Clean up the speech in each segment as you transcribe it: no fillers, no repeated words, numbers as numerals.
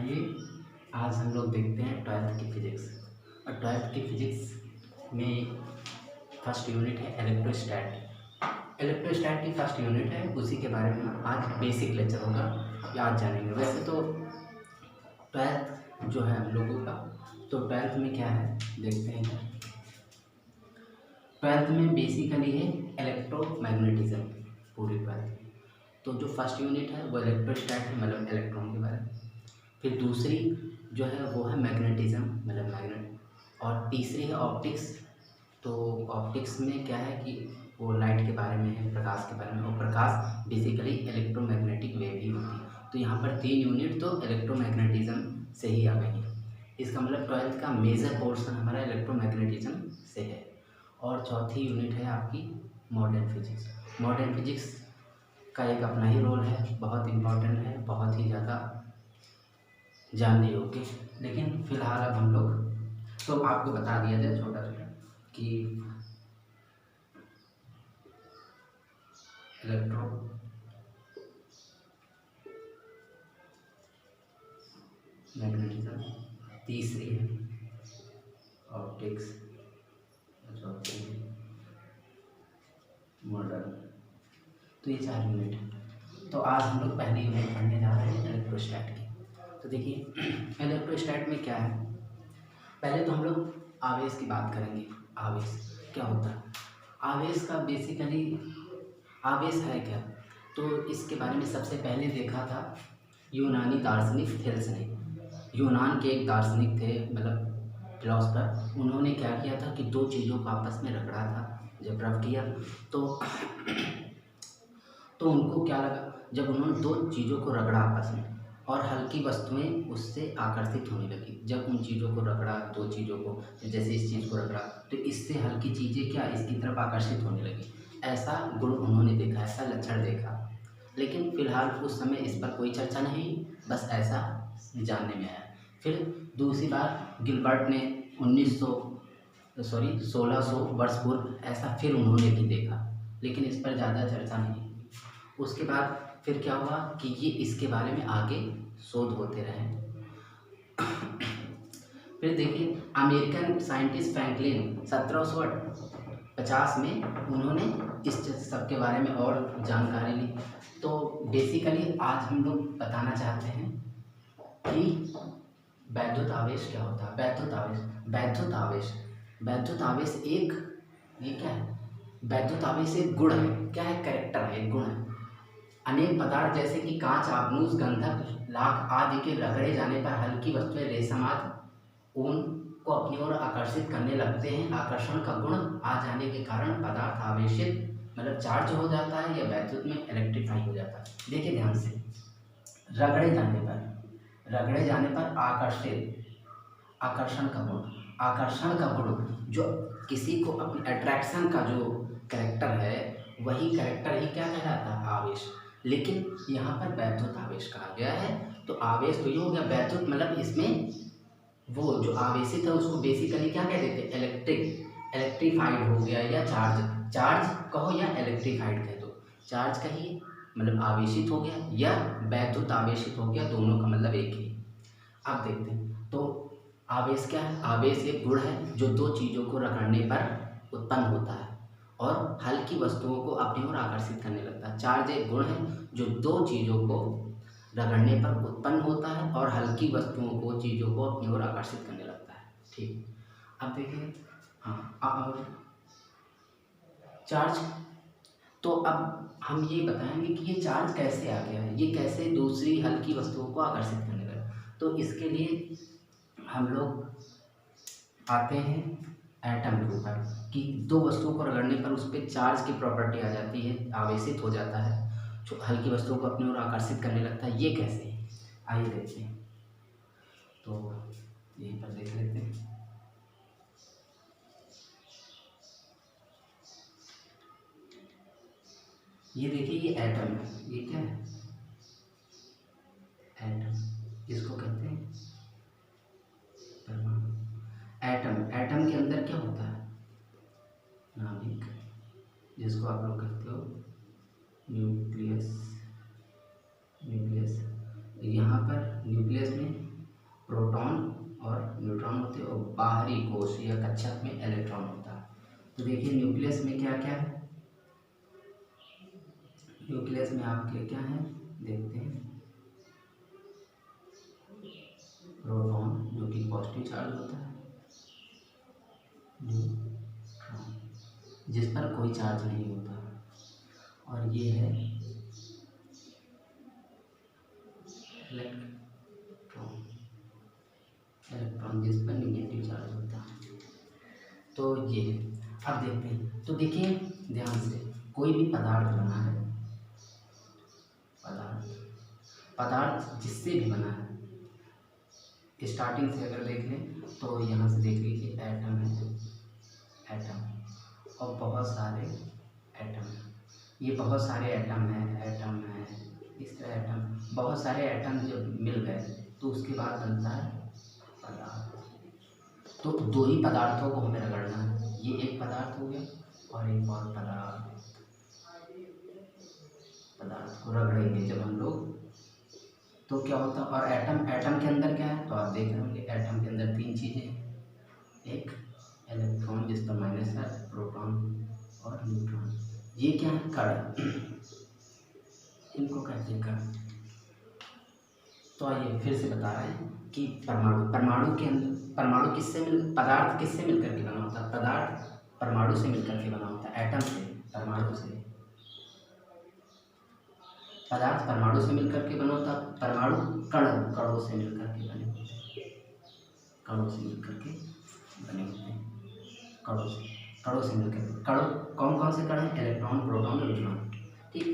आइए आज हम लोग देखते हैं ट्वेल्थ की फिज़िक्स। और ट्वेल्थ की फिज़िक्स में फर्स्ट यूनिट है इलेक्ट्रोस्टैट। इलेक्ट्रोस्टैट की फर्स्ट यूनिट है, उसी के बारे में आज बेसिक लेक्चर होगा, आज जानेंगे। वैसे तो ट्वेल्थ जो है हम लोगों का, तो ट्वेल्थ में क्या है देखते हैं। ट्वेल्थ में बेसिकली है इलेक्ट्रोमैग्नेटिज्म पूरी ट्वेल्थ। तो जो फर्स्ट यूनिट है वो इलेक्ट्रोस्टैट है, मतलब इलेक्ट्रॉन के बारे में। फिर दूसरी जो है वो है मैग्नेटिज्म, मतलब मैग्नेट। और तीसरी है ऑप्टिक्स। तो ऑप्टिक्स में क्या है कि वो लाइट के बारे में है, प्रकाश के बारे में। और प्रकाश बेसिकली इलेक्ट्रोमैग्नेटिक वेव ही होती है। तो यहाँ पर 3 यूनिट तो इलेक्ट्रोमैग्नेटिज्म से ही आ गई है। इसका मतलब ट्वेल्थ का मेजर पोर्शन हमारा इलेक्ट्रोमैग्नेटिज्म से है। और चौथी यूनिट है आपकी मॉडर्न फिजिक्स। मॉडर्न फिजिक्स का एक अपना ही रोल है, बहुत इम्पोर्टेंट है, बहुत ही ज़्यादा जानने योग्य। लेकिन फिलहाल अब हम लोग तो आपको बता दिया जाए छोटा छोटा कि इलेक्ट्रो मैग्नेटिज्म तीसरी है, ऑप्टिक्स चौथी है, मॉडर्न। तो ये 4 यूनिट है। तो आज हम लोग पहली यूनिट पढ़ने जा रहे हैं इलेक्ट्रोस्टैट की। तो देखिए इलेक्ट्रोस्टैट में क्या है, पहले तो हम लोग आवेश की बात करेंगे। आवेश क्या होता है? आवेश का बेसिकली आवेश है क्या, तो इसके बारे में सबसे पहले देखा था यूनानी दार्शनिक थेल्स ने। यूनान के एक दार्शनिक थे, मतलब फिलोसफर। उन्होंने क्या किया था कि दो चीज़ों को आपस में रगड़ा था, जब रब किया तो उनको क्या लगा, जब उन्होंने दो चीज़ों को रगड़ा आपस में और हल्की वस्तुएं उससे आकर्षित होने लगी। जब उन चीज़ों को रगड़ा, दो चीज़ों को, जैसे इस चीज़ को रगड़ा तो इससे हल्की चीज़ें क्या इसकी तरफ आकर्षित होने लगी। ऐसा गुण उन्होंने देखा, ऐसा लक्षण देखा। लेकिन फिलहाल उस समय इस पर कोई चर्चा नहीं, बस ऐसा जानने में आया। फिर दूसरी बार गिलबर्ट ने 1600 वर्ष पूर्व ऐसा फिर उन्होंने भी देखा, लेकिन इस पर ज़्यादा चर्चा नहीं। उसके बाद फिर क्या हुआ कि ये इसके बारे में आगे शोध होते रहे। फिर देखिए अमेरिकन साइंटिस्ट फ्रैंकलिन 1750 में उन्होंने इस सब के बारे में और जानकारी ली। तो बेसिकली आज हम लोग बताना चाहते हैं कि वैद्युत आवेश क्या होता है। वैद्युत आवेश एक, ये क्या है, वैद्युत आवेश एक गुण है। क्या है? कैरेक्टर है, एक गुण है। अनेक पदार्थ जैसे कि कांच, आपनूस, गंधक, लाख आदि के रगड़े जाने पर हल्की वस्तुएं रेशम आदि ऊन को अपनी ओर आकर्षित करने लगते हैं। आकर्षण का गुण आ जाने के कारण पदार्थ आवेशित, मतलब चार्ज हो जाता है या वैद्युत में इलेक्ट्रीफाई हो जाता है। देखिए ध्यान से, रगड़े जाने पर आकर्षण का गुण जो किसी को अपनी अट्रैक्शन का जो कैरेक्टर है, वही कैरेक्टर ही क्या कहलाता है? आवेश। लेकिन यहाँ पर वैद्युत आवेश कहा गया है। तो आवेश तो ये हो गया वैद्युत, मतलब इसमें वो जो आवेशित है उसको बेसिकली क्या कह देते हैं? इलेक्ट्रीफाइड हो गया, या चार्ज कहो या इलेक्ट्रीफाइड कह दो। चार्ज कहिए मतलब आवेशित हो गया, या वैद्युत आवेशित हो गया, दोनों का मतलब एक ही। अब देखते हैं तो आवेश क्या है। आवेश एक गुण है जो दो चीज़ों को रगड़ने पर उत्पन्न होता है और हल्की वस्तुओं को अपनी ओर आकर्षित करने लगता है। चार्ज एक गुण है जो दो चीज़ों को रगड़ने पर उत्पन्न होता है और हल्की वस्तुओं को, चीज़ों को अपनी ओर आकर्षित करने लगता है। ठीक, अब देखिए हाँ, चार्ज। तो अब हम ये बताएंगे कि ये चार्ज कैसे आ गया है, ये कैसे दूसरी हल्की वस्तुओं को आकर्षित करने लगा। तो इसके लिए हम लोग आते हैं एटम के ऊपर, कि दो वस्तुओं को रगड़ने पर उस पर चार्ज की प्रॉपर्टी आ जाती है, आवेशित हो जाता है, जो हल्की वस्तुओं को अपनी ओर आकर्षित करने लगता है। ये कैसे? आइए देखते हैं। तो यहीं पर देख लेते हैं। ये देखिए, ये एटम है। ये क्या है? एटम। इसको कहते हैं परमाणु। एटम के अंदर क्या होता है? नाभिक, जिसको आप लोग कहते हो न्यूक्लियस। यहाँ पर न्यूक्लियस में बाहरी कोश या कक्षक में इलेक्ट्रॉन होता है। तो देखिए न्यूक्लियस में क्या क्या है, न्यूक्लियस में आपके क्या है देखते हैं, प्रोटॉन जो कि पॉजिटिव चार्ज होता है, न्यूट्रॉन जिस पर कोई चार्ज नहीं होता, और ये है इलेक्ट्रॉन, इलेक्ट्रॉन जिस पर निगेटिव चार्ज होता है। तो ये अब देखते हैं। तो देखिए ध्यान से, कोई भी पदार्थ बना है, पदार्थ जिससे भी बना है, स्टार्टिंग से अगर देख लें तो यहाँ से देख लीजिए एटम है, एटम और बहुत सारे एटम हैं, ये बहुत सारे एटम है, इस तरह एटम, बहुत सारे एटम जब मिल गए तो उसके बाद बनता है पदार्थ। तो दो ही पदार्थों को हमें रगड़ना है, ये एक पदार्थ हो गया और एक और पदार्थ को रगड़ेंगे जब हम लोग, तो क्या होता है। और एटम के अंदर क्या है, तो आप देख रहे होंगे एटम के अंदर तीन चीज़ें हैं, एक इलेक्ट्रॉन जिस पर माइनस है, प्रोटॉन और न्यूट्रॉन, ये क्या है कण, इनको कहते हैं कण। तो आइए फिर से बता रहे हैं कि परमाणु के अंदर, परमाणु किससे पदार्थ किससे मिलकर के बना होता है, पदार्थ परमाणु से मिलकर के बना होता है, एटम से, परमाणु से, पदार्थ परमाणु से मिलकर के बना होता है, परमाणु कणों से मिलकर के बने होते हैं, कणों से मिलकर के बने होते हैं, कणों से मिलकर, कण कौन कौन से कण हैं, इलेक्ट्रॉन, प्रोटॉन और न्यूट्रॉन। ठीक,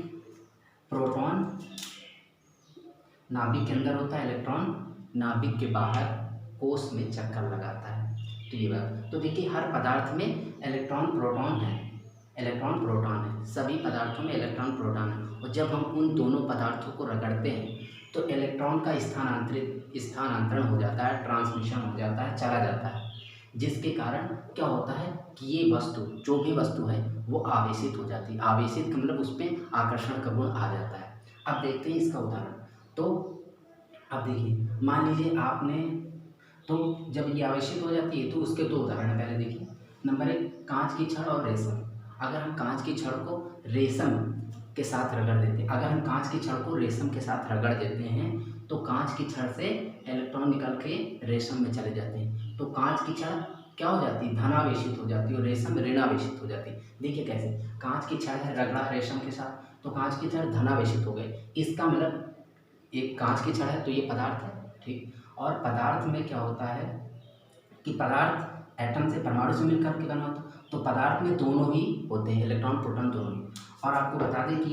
प्रोटॉन नाभिक के अंदर होता है, इलेक्ट्रॉन नाभिक के बाहर कोश में चक्कर लगाता है। तो ये बात, तो देखिए हर पदार्थ में इलेक्ट्रॉन प्रोटॉन है, इलेक्ट्रॉन प्रोटॉन है, सभी पदार्थों में इलेक्ट्रॉन प्रोटॉन है। और जब हम उन दोनों पदार्थों को रगड़ते हैं तो इलेक्ट्रॉन का स्थानांतरण हो जाता है, ट्रांसमिशन हो जाता है, चला जाता है, जिसके कारण क्या होता है कि ये वस्तु, जो भी वस्तु है वो आवेशित हो जाती है। आवेशित का मतलब उस पर आकर्षण का गुण आ जाता है। अब देखते हैं इसका उदाहरण। तो अब देखिए, मान लीजिए आपने, तो जब ये आवेशित हो जाती है तो उसके दो उदाहरण है। पहले देखिए, नंबर 1 कांच की छड़ और रेशम। अगर हम कांच की छड़ को रेशम के साथ रगड़ देते हैं, अगर हम कांच की छड़ को रेशम के साथ रगड़ देते हैं तो कांच की छड़ से इलेक्ट्रॉन निकल के रेशम में चले जाते हैं। तो कांच की छड़ क्या हो जाती है, धनावेशित हो जाती है, और रेशम ऋणावेशित हो जाती है। देखिए कैसे, कांच की छड़ है, रगड़ा रेशम के साथ, तो कांच की छड़ धनावेशित हो गई। इसका मतलब एक कांच की छड़ है तो ये पदार्थ है, ठीक। और पदार्थ में क्या होता है कि पदार्थ एटम से, परमाणु से मिलकर के बना होता है, तो पदार्थ में दोनों ही होते हैं, इलेक्ट्रॉन प्रोटॉन दोनों ही। और आपको बता दें कि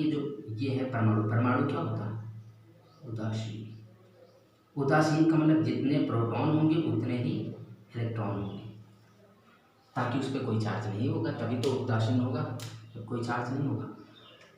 ये है परमाणु, परमाणु क्या होता है, उदासीन। उदासीन का मतलब जितने प्रोटॉन होंगे उतने ही इलेक्ट्रॉन होंगे, ताकि उस पर कोई चार्ज नहीं होगा, तभी तो उदासीन होगा, जब कोई चार्ज नहीं होगा।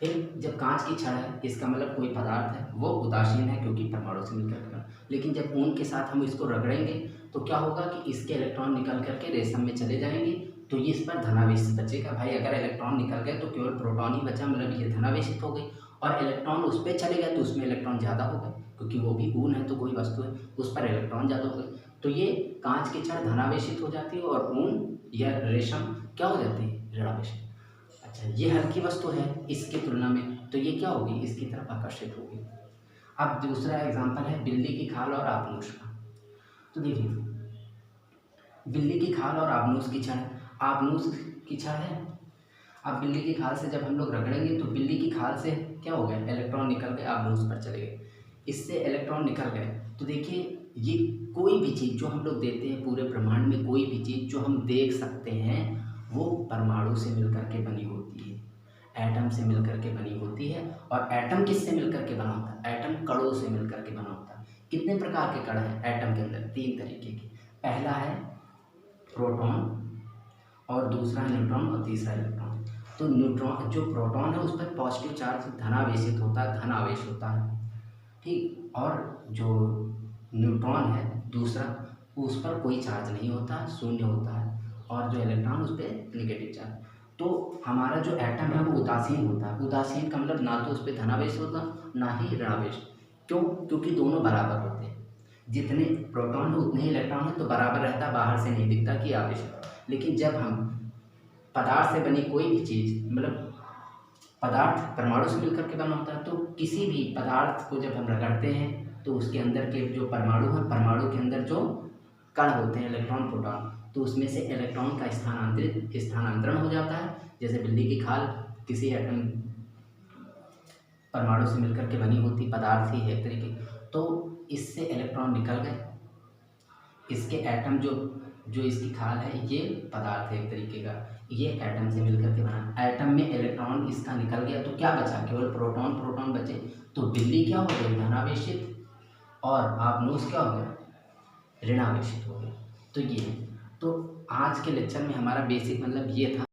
फिर जब कांच की छड़ है, इसका मतलब कोई पदार्थ है वो उदासीन है क्योंकि परमाणु से मिलकर के। लेकिन जब ऊन के साथ हम इसको रगड़ेंगे तो क्या होगा कि इसके इलेक्ट्रॉन निकल करके रेशम में चले जाएंगे, तो ये इस पर धनावेशित बचेगा। भाई अगर इलेक्ट्रॉन निकल गए तो केवल प्रोटॉन ही बचा, मतलब ये धनावेशित हो गई। और इलेक्ट्रॉन उस पर चले गए तो उसमें इलेक्ट्रॉन ज़्यादा हो गए, क्योंकि वो भी ऊन है तो कोई वस्तु है, उस पर इलेक्ट्रॉन ज़्यादा हो गए। तो ये कांच की छड़ धनावेशित हो जाती है और ऊन या रेशम क्या हो जाती है, ऋणावेशित। अच्छा, ये हल्की वस्तु है इसकी तुलना में, तो ये क्या होगी, इसकी तरफ आकर्षित होगी। अब दूसरा एग्जांपल है बिल्ली की खाल और आबनूस का। तो देखिए, बिल्ली की खाल और आबनूस की छड़, आबनूस की छड़ है। अब बिल्ली की खाल से जब हम लोग रगड़ेंगे तो बिल्ली की खाल से क्या हो गया, इलेक्ट्रॉन निकल गए, आबनूस पर चले गए, इससे इलेक्ट्रॉन निकल गए। तो देखिए, ये कोई भी चीज़ जो हम लोग देते हैं पूरे ब्रह्मांड में, कोई भी चीज़ जो हम देख सकते हैं वो परमाणु से मिलकर के बनी होती है, एटम से मिलकर के बनी होती है। और एटम किससे मिलकर के बना होता है, एटम कणों से मिलकर के बना होता है। कितने प्रकार के कण हैं एटम के अंदर, 3 तरीके के। पहला है प्रोटॉन, और दूसरा है न्यूट्रॉन, और तीसरा इलेक्ट्रॉन। तो न्यूट्रॉन, जो प्रोटॉन है उस पर पॉजिटिव चार्ज धनावेशित होता है, धन आवेश होता है, ठीक। और जो न्यूट्रॉन है दूसरा, उस पर कोई चार्ज नहीं होता, शून्य होता है। और जो इलेक्ट्रॉन उस पर निगेटिव चार्ज। तो हमारा जो एटम है वो उदासीन होता है। उदासीन का मतलब ना तो उस पर धनावेश होता ना ही ऋणावेश। क्यों, क्योंकि दोनों बराबर होते हैं। जितने प्रोटॉन है उतने ही इलेक्ट्रॉन है, तो बराबर रहता, बाहर से नहीं दिखता कि आवेश है। लेकिन जब हम पदार्थ से बनी कोई भी चीज़, मतलब पदार्थ परमाणु से मिलकर के बना होता है, तो किसी भी पदार्थ को जब हम रगड़ते हैं तो उसके अंदर के जो परमाणु हैं, परमाणु के अंदर जो कण होते हैं इलेक्ट्रॉन प्रोटॉन, तो उसमें से इलेक्ट्रॉन का स्थानांतरण हो जाता है। जैसे बिल्ली की खाल किसी एटम परमाणु से मिलकर के बनी होती पदार्थ ही है एक तरीके, तो इससे इलेक्ट्रॉन निकल गए। इसके एटम जो जो इसकी खाल है ये पदार्थ है एक तरीके का, ये एटम से मिलकर के बना। एटम में इलेक्ट्रॉन इसका निकल गया तो क्या बचा, केवल प्रोटॉन प्रोटॉन बचे। तो बिल्ली क्या हो गई, धनावेशित, और आपनोस क्या हो गया, ऋणावेशित हो गया। तो ये, तो आज के लेक्चर में हमारा बेसिक मतलब ये था।